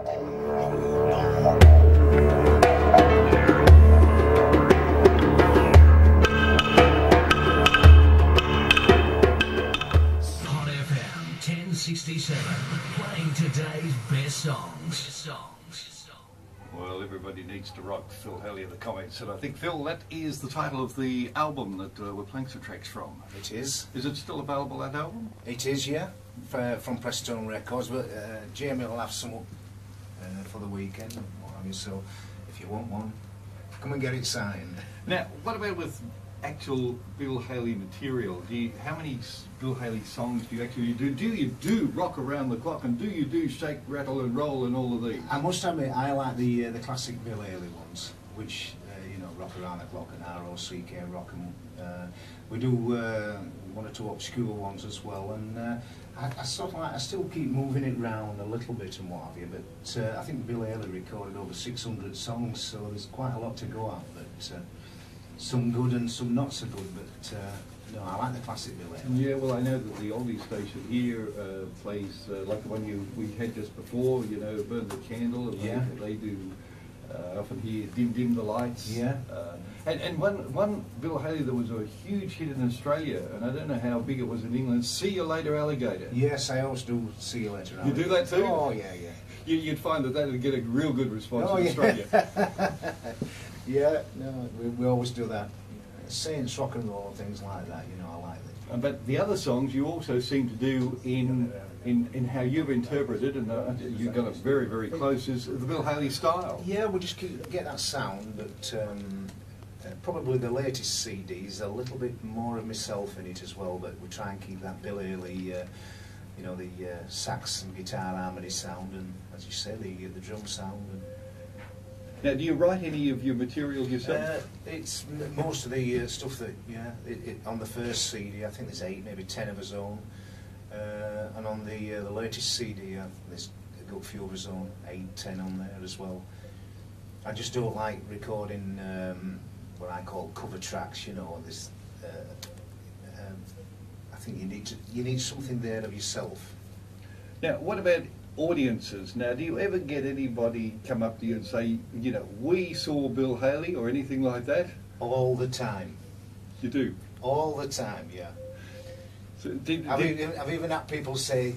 playing today's best songs. Well, everybody needs to rock. Phil Haley in the comments, and I think, Phil, that is the title of the album that we're playing some tracks from. It is. Is it still available, that album? It is, yeah, from Prestone Records, but Jamie will have some up for the weekend, so if you want one, come and get it signed. Now, what about with actual Bill Haley material? How many Bill Haley songs do you actually do? Do you do Rock Around the Clock, and do you do Shake, Rattle and Roll and all of these? I must admit, I like the classic Bill Haley ones, which you know, Rock Around the Clock and R.O.C.K. Rock, and we do one or two obscure ones as well, and I sort of like, I still keep moving it round a little bit and what have you, but I think Bill Haley recorded over 600 songs, so there's quite a lot to go at, but some good and some not so good, but no, I like the classic Bill Haley. Yeah, well, I know that the oldie station here plays like the one we had just before, you know, Burn the Candle, and yeah. they do often hear Dim Dim the Lights. Yeah. And one Bill Haley that was a huge hit in Australia, and I don't know how big it was in England, See You Later Alligator. Yes, I always do See You Later Alligator. You do that too? Oh, yeah, yeah. You'd find that would get a real good response in yeah. Australia. Yeah, no, we always do that. Saints, rock and roll, things like that, you know, I like it. But the other songs you also seem to do in how you've interpreted, and you've got it very, very close, is the Bill Haley style. Yeah, we just get that sound, but probably the latest CDs, a little bit more of myself in it as well, but we try and keep that Bill Haley, you know, the sax and guitar harmony sound, and as you say, the drum sound. And now, do you write any of your material yourself? It's most of the stuff that, yeah, on the first CD, I think there's 8, maybe 10 of his own, and on the latest CD, there's a good few of his own, 8, 10 on there as well. I just don't like recording what I call cover tracks, you know. This, I think you need something there of yourself. Now, what about audiences? Now, do you ever get anybody come up to you and say, you know, we saw Bill Haley or anything like that? All the time. You do? All the time, yeah. So I've even had people say,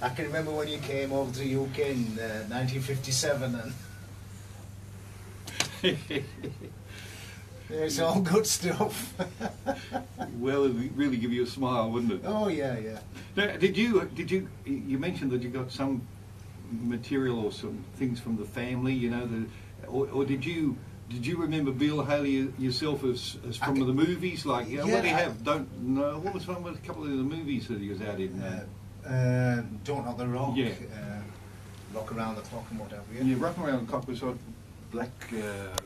I can remember when you came over to the UK in 1957, and it's all good stuff. Well, it'd really give you a smile, wouldn't it? Oh yeah, yeah. Now, you mentioned that you got some material or some things from the family, you know, or did you remember Bill Haley yourself as from the movies? Like, yeah, what do you have? Don't know. What was one with a couple of the movies that he was out in? Don't Knock the Rock. Yeah. Rock Around the Clock and whatever. Yeah, Rock Around the Clock was on Black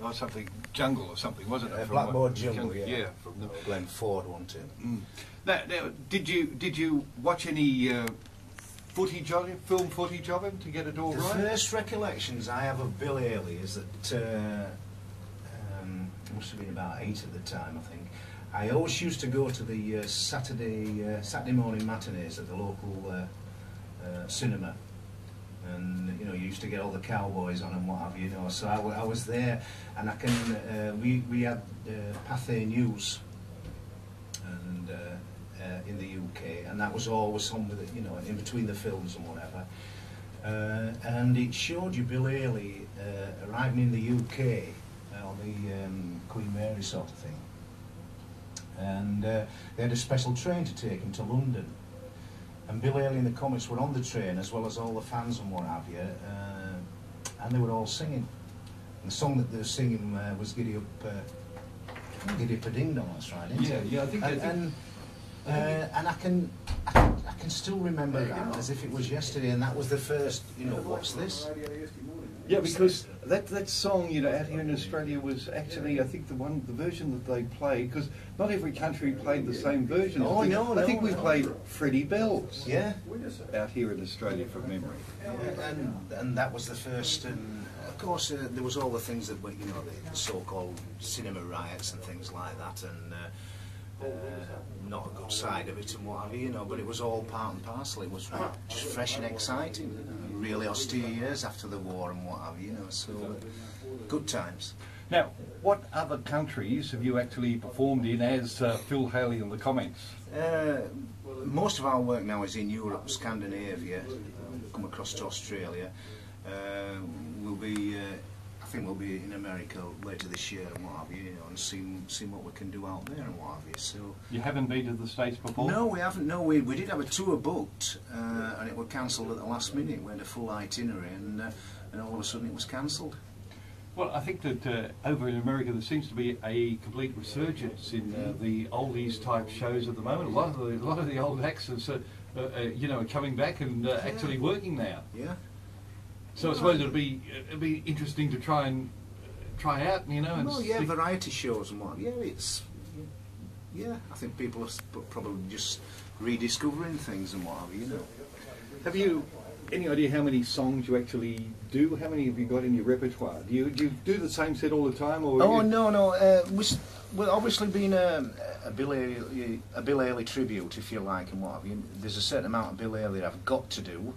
or something, Jungle or something, wasn't it? Blackboard Jungle, yeah. Yeah, from the Glenn Ford one too. Mm. Now, did you watch any footage of him, film footage of him to get it all right? The first recollections I have of Bill Haley is that must have been about 8 at the time, I think. I always used to go to the Saturday morning matinees at the local cinema. And you know, you used to get all the cowboys on and what have you, you know. So I was there, and I can we had Pathé News, and in the UK, and that was always on with it, you know, in between the films and whatever. And it showed you Bill Haley arriving in the UK on the Queen Mary sort of thing, and they had a special train to take him to London. And Bill Haley and the Comets were on the train, as well as all the fans and what have you, and they were all singing. And the song that they were singing was Giddy Up a Ding Dong, that's right, isn't it? Yeah, I think. And I can still remember that as if it was yesterday, and that was the first, you know, what's this? Yeah, because that song, you know, out here in Australia was actually, I think, the version that they played, because not every country played the same version. Oh, no, I think we played Freddie Bells. Yeah. Out here in Australia, from memory. Yeah, and that was the first, and of course there was all the things that were, you know, the so-called cinema riots and things like that, and not a good side of it and what have you, you know, but it was all part and parcel. It was just fresh and exciting. really austere years after the war and what have you, you know, so good times. Now, what other countries have you actually performed in as Phil Haley and the Comets? Most of our work now is in Europe, Scandinavia, come across to Australia. We'll be, I think we'll be in America later this year and what have you, you know, and see what we can do out there and what have you. So you haven't been to the States before? No, we haven't. No, we did have a tour booked, and it was cancelled at the last minute. We had a full itinerary, and all of a sudden it was cancelled. Well, I think that over in America there seems to be a complete resurgence in the oldies type shows at the moment. A lot of the old acts are, you know, are coming back and actually working now. Yeah. So I suppose it'd be interesting to try out, you know. And well, yeah, variety shows and what. Yeah, yeah. I think people are probably just rediscovering things and what have you, you know. Have you any idea how many songs you actually do? How many have you got in your repertoire? Do you do the same set all the time, or? Oh no. We're obviously being a Bill Haley tribute, if you like, and what have you. There's a certain amount of Bill Haley that I've got to do.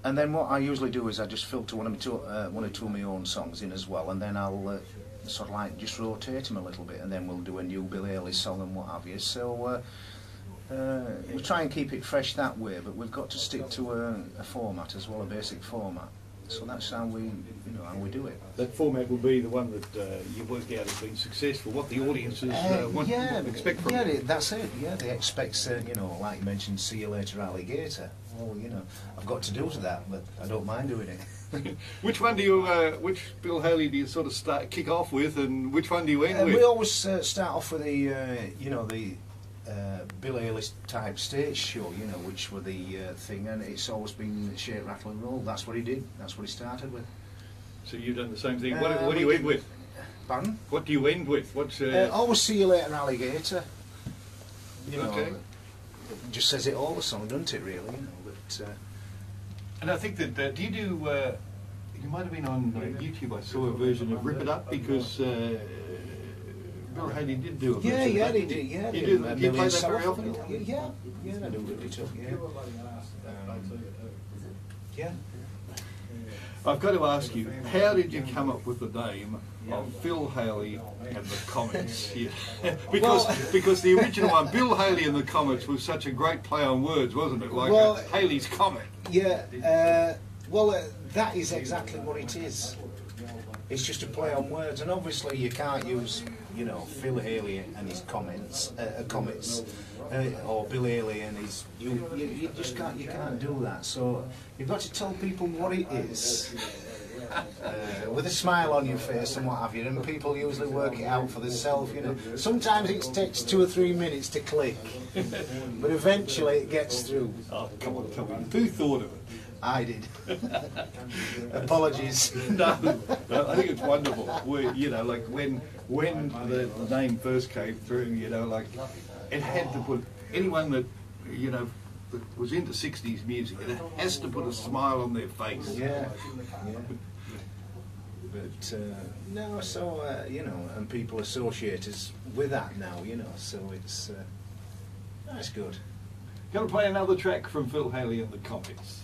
And then what I usually do is I just filter one or two of my own songs in as well, and then I'll sort of like just rotate them a little bit, and then we'll do a new Bill Haley song and what have you. So we try and keep it fresh that way, but we've got to stick to a format as well, a basic format. So that's how we do it. That format will be the one that you work out has been successful. What the audiences expect from it. Yeah, that's it. Yeah, they expect, you know, like you mentioned, "See you later, alligator." Well, you know, I've got to do to that, but I don't mind doing it. Which one do you, which Bill Haley do you sort of kick off with, and which one do you end with? We always start off with the, you know, the Bill Haley type stage show, you know, which were the thing, and it's always been shake, rattle and roll. That's what he did. That's what he started with. So you've done the same thing. What do you end with? Pardon? What do you end with? What's always "See you later, alligator." You know, okay. It just says it all, the song, doesn't it? Really, you know. But and I think that do you do? You might have been on YouTube. I saw a version of "Rip It Up" because Bill Haley did do a version. Yeah, they did. Yeah, do you play that very often? Yeah, I do Rip It Up. Yeah. I've got to ask you, how did you come up with the name of Phil Haley and the Comets? Yeah. because the original one, Bill Haley and the Comets, was such a great play on words, wasn't it? Like Haley's Comet. Yeah. That is exactly what it is. It's just a play on words, and obviously you can't use, you know, Phil Haley and his comets, or Bill Haley and his. You just can't. You can't do that. So you've got to tell people what it is, with a smile on your face and what have you. And people usually work it out for themselves. You know, sometimes it takes 2 or 3 minutes to click, but eventually it gets through. Oh, come on, tell me, who thought of it? I did. Apologies. No, I think it's wonderful. You know, like when the name first came through, you know, like it had to put anyone that, you know, that was into 60s music, it has to put a smile on their face. Yeah. But no, so you know, and people associate us with that now, you know, so it's good. Going to play another track from Phil Haley and the Comets.